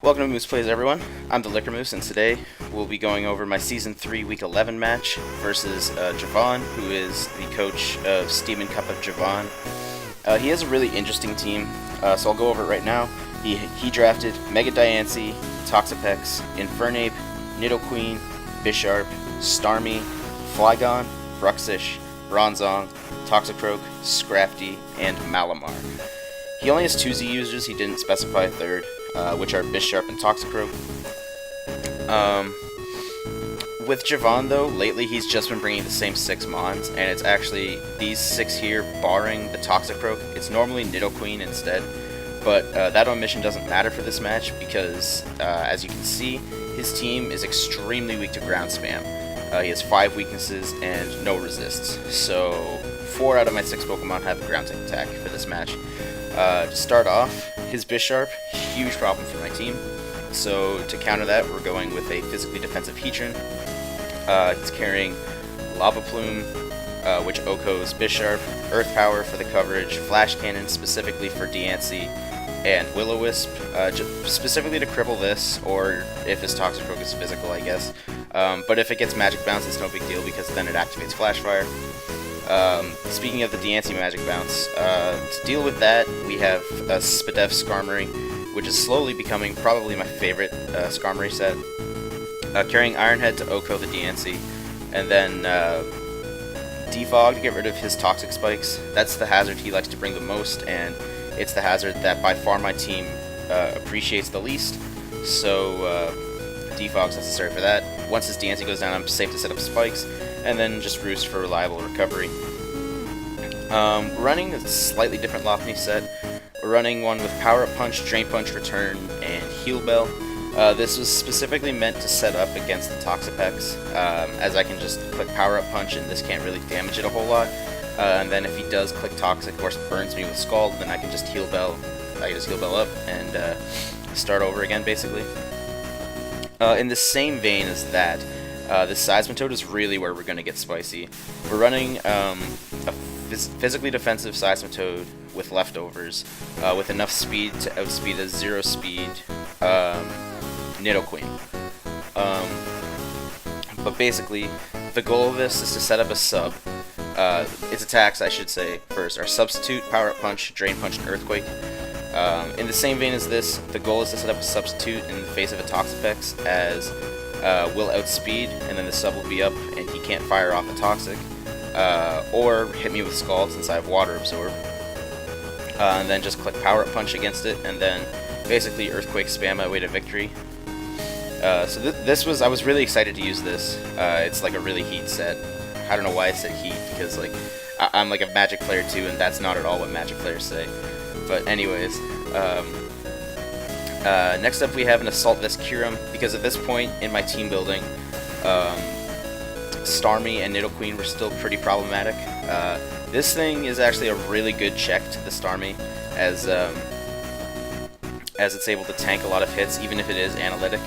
Welcome to Moose Plays, everyone. I'm the Liquor Moose, and today we'll be going over my Season 3 Week 11 match versus Javan, who is the coach of Steamin Cuppa Javan. He has a really interesting team, so I'll go over it right now. He drafted Mega Diancie, Toxapex, Infernape, Nidoqueen, Bisharp, Starmie, Flygon, Bruxish, Bronzong, Toxicroak, Scrafty, and Malamar. He only has 2 Z users, he didn't specify a third, which are Bisharp and Toxicroak. With Javan, though, lately he's just been bringing the same 6 Mons, and it's actually these 6 here, barring the Toxicroak. It's normally Nidoqueen instead, but that omission doesn't matter for this match because, as you can see, his team is extremely weak to ground spam. He has 5 weaknesses and no resists, so 4 out of my 6 Pokemon have a ground type attack for this match. To start off, his Bisharp, huge problem for my team. So to counter that, we're going with a physically defensive Heatran. He's carrying Lava Plume, which OHKOs Bisharp, Earth Power for the coverage, Flash Cannon specifically for Diancie, and Will-O-Wisp, specifically to cripple this, or if his Toxicroak is physical, I guess. But if it gets Magic Bounce, it's no big deal because then it activates Flash Fire. Speaking of the Diancie Magic Bounce, to deal with that, we have a Spadef Skarmory, which is slowly becoming probably my favorite Skarmory set. Carrying Iron Head to OHKO the Diancie, and then Defog to get rid of his Toxic Spikes. That's the hazard he likes to bring the most, and it's the hazard that by far my team appreciates the least, so Defog's necessary for that. Once his Diancie goes down, I'm safe to set up Spikes, and then just Roost for reliable recovery. We're running a slightly different Lopunny set. We're running one with Power Up Punch, Drain Punch, Return, and Heal Bell. This was specifically meant to set up against the Toxapex, as I can just click Power Up Punch and this can't really damage it a whole lot. And then if he does click Toxic, of course burns me with Scald, then I can just Heal Bell. I can just Heal Bell up and start over again, basically. In the same vein as that, this Seismitoad is really where we're going to get spicy. We're running a physically defensive Seismitoad with leftovers, with enough speed to outspeed a 0 speed Nidoqueen. But basically, the goal of this is to set up a sub. Its attacks, I should say, first are Substitute, Power Up Punch, Drain Punch, and Earthquake. In the same vein as this, the goal is to set up a Substitute in the face of a Toxapex, as will outspeed, and then the sub will be up, and he can't fire off a Toxic, or hit me with Scald since I have Water Absorb. And then just click Power Up Punch against it, and then basically Earthquake spam my way to victory. So I was really excited to use this. It's like a really Heat set. I don't know why I said Heat, because like I'm like a Magic player too, and that's not at all what Magic players say. But anyways, next up we have an Assault Vest Kyurem, because at this point in my team building, Starmie and Nidoqueen were still pretty problematic. This thing is actually a really good check to the Starmie, as it's able to tank a lot of hits, even if it is analytic.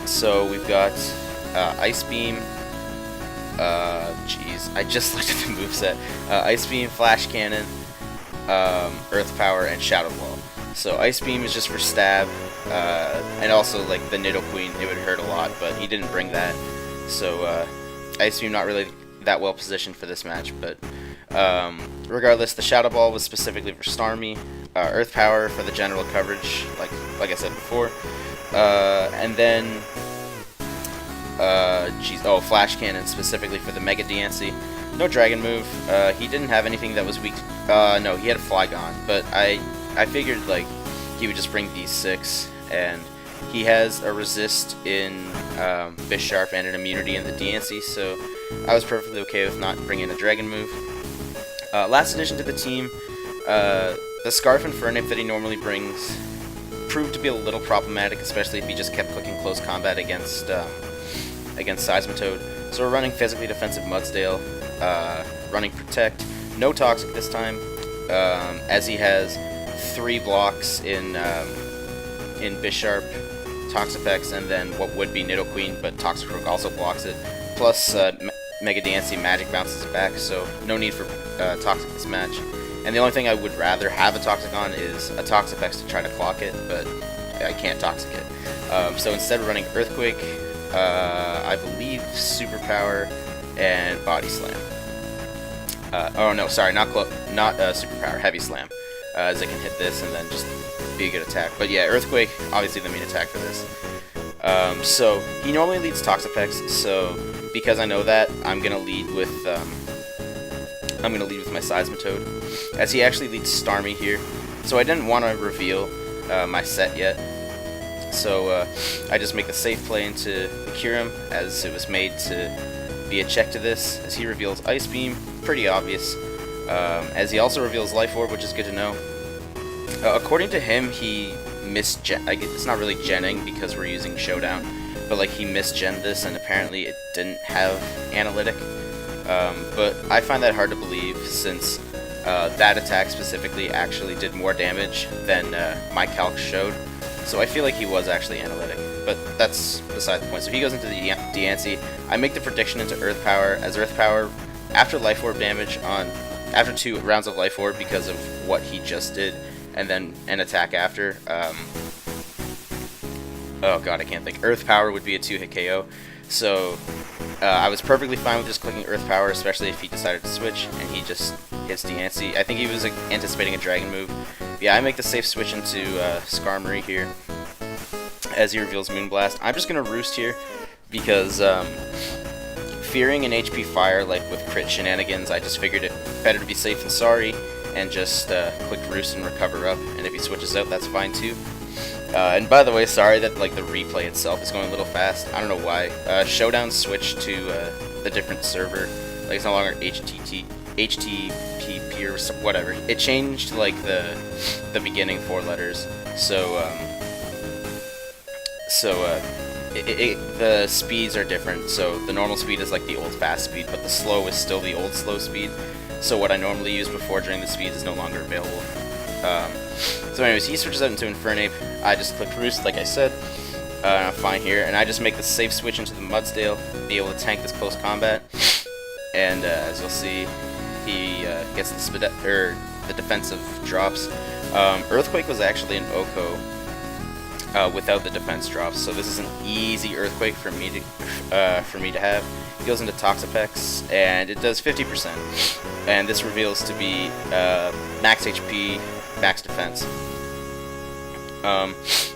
So we've got Ice Beam. Jeez, I just looked at the moveset. Ice Beam, Flash Cannon, Earth Power, and Shadow Ball. So Ice Beam is just for stab, and also like the Nidoqueen, it would hurt a lot, but he didn't bring that. So Ice Beam not really that well positioned for this match, but regardless, the Shadow Ball was specifically for Starmie, Earth Power for the general coverage, like I said before, and then Flash Cannon specifically for the Mega Diancie. No Dragon move. He didn't have anything that was weak. No, he had a Flygon, but I figured like he would just bring these 6, and he has a resist in Bisharp and an immunity in the Diancie, so I was perfectly okay with not bringing a Dragon move. Last addition to the team, the Scarf and Infernape that he normally brings proved to be a little problematic, especially if he just kept clicking close combat against Seismitoad. So we're running physically defensive Mudsdale, running Protect, no Toxic this time, as he has 3 blocks in Bisharp, Toxapex, and then what would be Nidoqueen, but Toxicroak also blocks it. Plus, Mega Diancie Magic bounces it back, so no need for Toxic this match. And the only thing I would rather have a Toxic on is a Toxapex to try to clock it, but I can't Toxic it. So instead we're running Earthquake, I believe Superpower, and Body Slam. Oh no, sorry, not Superpower, Heavy Slam. As I can hit this and then just be a good attack. But yeah, Earthquake, obviously the main attack for this. So he normally leads Toxapex, so because I know that, I'm gonna lead with my Seismitoad, as he actually leads Starmie here. So I didn't want to reveal my set yet, so I just make the safe play into Kyurem, as it was made to be a check to this, as he reveals Ice Beam, pretty obvious, as he also reveals Life Orb, which is good to know. According to him, he it's not really genning because we're using Showdown, but like he misgened this and apparently it didn't have Analytic. But I find that hard to believe, since that attack specifically actually did more damage than my calc showed. So I feel like he was actually Analytic, but that's beside the point. So he goes into the Diancie. I make the prediction into Earth Power, as Earth Power, after Life Orb damage after 2 rounds of Life Orb because of what he just did, and then an attack after. Oh god, I can't think. Earth Power would be a 2-hit KO. So I was perfectly fine with just clicking Earth Power, especially if he decided to switch and he just hits Diancie. I think he was anticipating a Dragon move. Yeah, I make the safe switch into Skarmory here, as he reveals Moonblast. I'm just going to Roost here, because fearing an HP Fire, like with crit shenanigans, I just figured it better to be safe than sorry, and just click Roost and recover up, and if he switches out, that's fine too. And by the way, sorry that like the replay itself is going a little fast. I don't know why. Showdown switched to the different server. Like it's no longer HTTP or whatever. It changed like the beginning 4 letters. So the speeds are different. So the normal speed is like the old fast speed, but the slow is still the old slow speed. So what I normally used before during the speeds is no longer available. So anyways, he switches out into Infernape. I just click Roost, like I said. I'm fine here, and I just make the safe switch into the Mudsdale, be able to tank this close combat. And as you'll see, he gets the defensive drops. Earthquake was actually an Oko without the defense drops, so this is an easy Earthquake for me to have. He goes into Toxapex, and it does 50%, and this reveals to be max HP, max defense.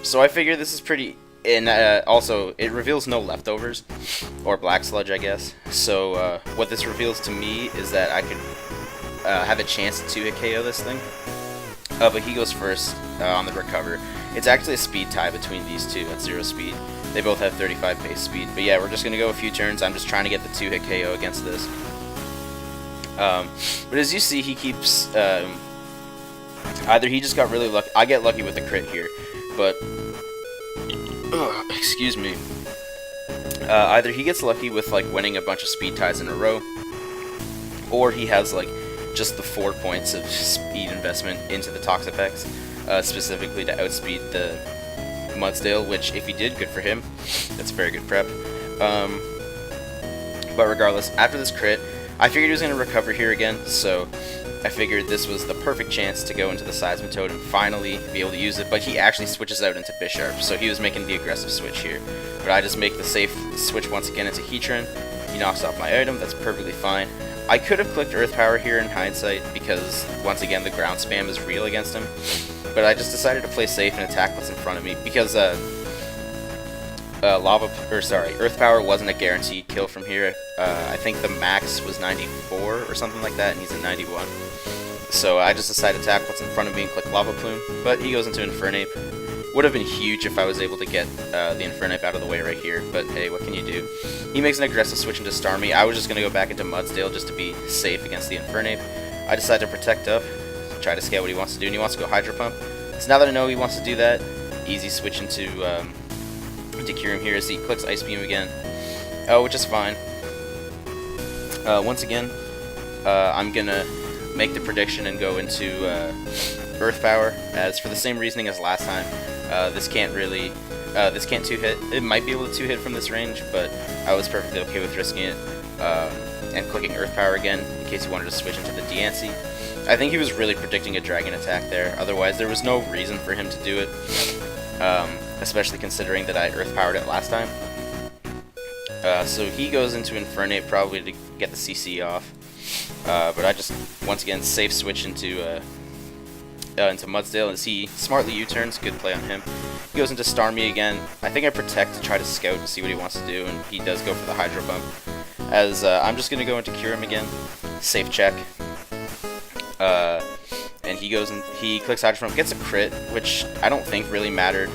So I figure this is pretty, and also it reveals no leftovers, or Black Sludge, I guess. So what this reveals to me is that I could have a chance to 2-hit KO this thing. But he goes first on the recover. It's actually a speed tie between these two at 0 speed. They both have 35 base speed. But yeah, we're just going to go a few turns. I'm just trying to get the 2-hit KO against this. But as you see, he keeps... either he just got really lucky... I get lucky with the crit here. But... excuse me. Either he gets lucky with like winning a bunch of speed ties in a row, or he has like just the 4 points of speed investment into the Toxapex, specifically to outspeed the Mudsdale, which if he did, good for him. That's very good prep. But regardless, after this crit, I figured he was going to recover here again, so I figured this was the perfect chance to go into the Seismitoad and finally be able to use it, but he actually switches out into Bisharp, so he was making the aggressive switch here. But I just make the safe switch once again into Heatran. He knocks off my item, that's perfectly fine. I could have clicked Earth Power here in hindsight, because once again the ground spam is real against him. But I just decided to play safe and attack what's in front of me, because Earth Power wasn't a guaranteed kill from here. I think the max was 94 or something like that, and he's at 91. So I just decided to attack what's in front of me and click Lava Plume, but he goes into Infernape. Would have been huge if I was able to get the Infernape out of the way right here, but hey, what can you do? He makes an aggressive switch into Starmie. I was just going to go back into Mudsdale just to be safe against the Infernape. I decided to protect up, try to scout what he wants to do, and he wants to go Hydro Pump. So now that I know he wants to do that, easy switch into Kyurem here as he clicks Ice Beam again, which is fine. Once again, I'm going to make the prediction and go into Earth Power, as for the same reasoning as last time. This can't 2-hit. It might be able to 2-hit from this range, but I was perfectly okay with risking it and clicking Earth Power again in case you wanted to switch into the Diancie. I think he was really predicting a dragon attack there. Otherwise, there was no reason for him to do it. Especially considering that I earth powered it last time. So he goes into Infernape probably to get the CC off. But I just once again safe switch into Mudsdale as he smartly U-turns. Good play on him. He goes into Starmie again. I think I protect to try to scout and see what he wants to do, and he does go for the Hydro Bump. As I'm just gonna go into Cure him again. Safe check. And he goes and he clicks Hydro Bump, gets a crit, which I don't think really mattered.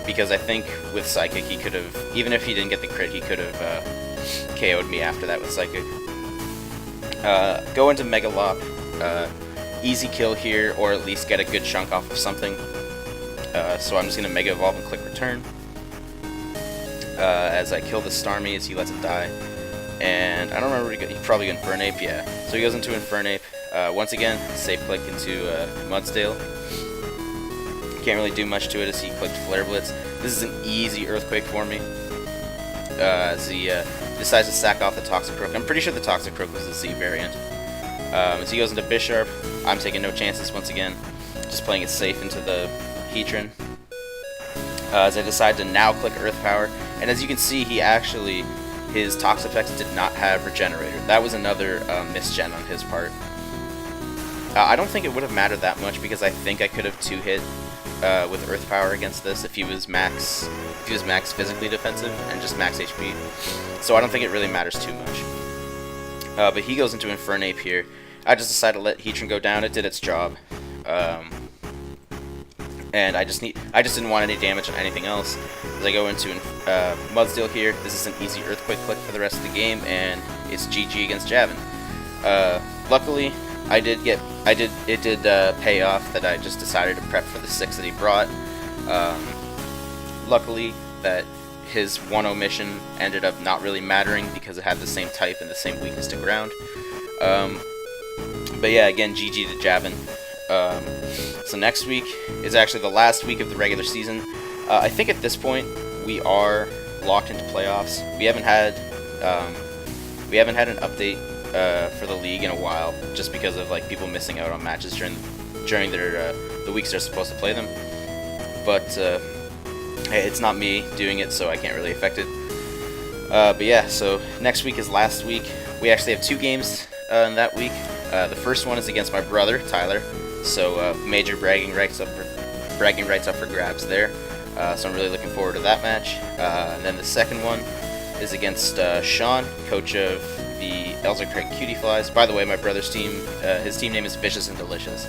Because I think with Psychic he could have, even if he didn't get the crit, he could have KO'd me after that with Psychic. Go into Megalop. Easy kill here, or at least get a good chunk off of something. So I'm just going to Mega Evolve and click Return. As I kill the Starmie as he lets it die. And I don't remember what he probably Infernape, yeah. So he goes into Infernape. Once again, safe click into Mudsdale. Can't really do much to it as he clicked Flare Blitz. This is an easy Earthquake for me. As he decides to sack off the Toxicroak. I'm pretty sure the Toxicroak was the Z variant. As he goes into Bisharp, I'm taking no chances once again. Just playing it safe into the Heatran. As I decide to now click Earth Power. And as you can see, he actually, his Tox effects did not have Regenerator. That was another misgen on his part. I don't think it would have mattered that much because I think I could have 2-hit with Earth Power against this if he was max physically defensive and just max HP. So I don't think it really matters too much. But he goes into Infernape here. I just decided to let Heatran go down. It did its job. And I just didn't want any damage on anything else. As I go into Mudsdale here, this is an easy Earthquake click for the rest of the game, and it's GG against Javan. Luckily, it did pay off that I just decided to prep for the 6 that he brought. Luckily, that his 1-0 mission ended up not really mattering because it had the same type and the same weakness to ground. But yeah, again, GG to Javan. So next week is actually the last week of the regular season. I think at this point we are locked into playoffs. We haven't had an update for the league in a while, just because of like people missing out on matches during their the weeks they're supposed to play them. But hey, it's not me doing it, so I can't really affect it. But yeah, so next week is last week. We actually have 2 games in that week. The first one is against my brother Tyler, so major bragging rights up for grabs there. So I'm really looking forward to that match. And then the second one is against Sean, coach of the Elsercraig Cutie Flies. By the way, my brother's team, his team name is Vicious and Delicious.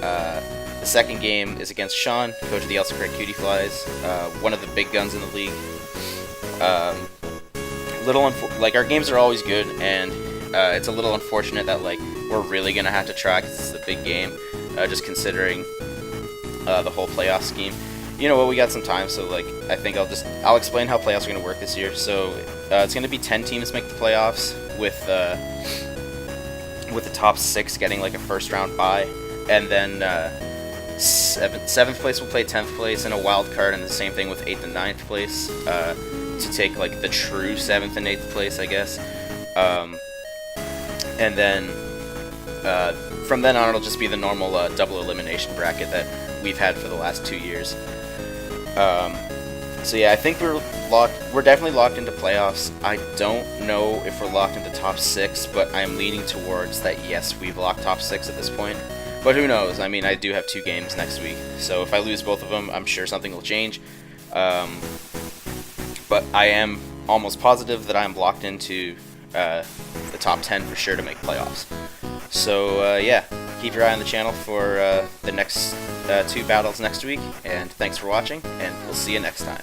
The second game is against Sean, coach of the Elsercraig Cutie Flies, one of the big guns in the league. Our games are always good, and it's a little unfortunate that like we're really gonna have to try because this is a big game, just considering the whole playoff scheme. You know what, we got some time, so like I think I'll explain how playoffs are gonna work this year. So it's gonna be 10 teams make the playoffs, with the top 6 getting like a first round bye, and then 7th place will play 10th place in a wild card, and the same thing with 8th and 9th place to take like the true 7th and 8th place, I guess. And then from then on, it'll just be the normal double elimination bracket that we've had for the last 2 years. So yeah, I think we're definitely locked into playoffs. I don't know if we're locked into top 6, but I'm leaning towards that yes, we've locked top 6 at this point. But who knows? I mean, I do have 2 games next week, so if I lose both of them, I'm sure something will change. But I am almost positive that I'm locked into the top 10 for sure to make playoffs. So yeah, keep your eye on the channel for the next 2 battles next week, and thanks for watching, and we'll see you next time.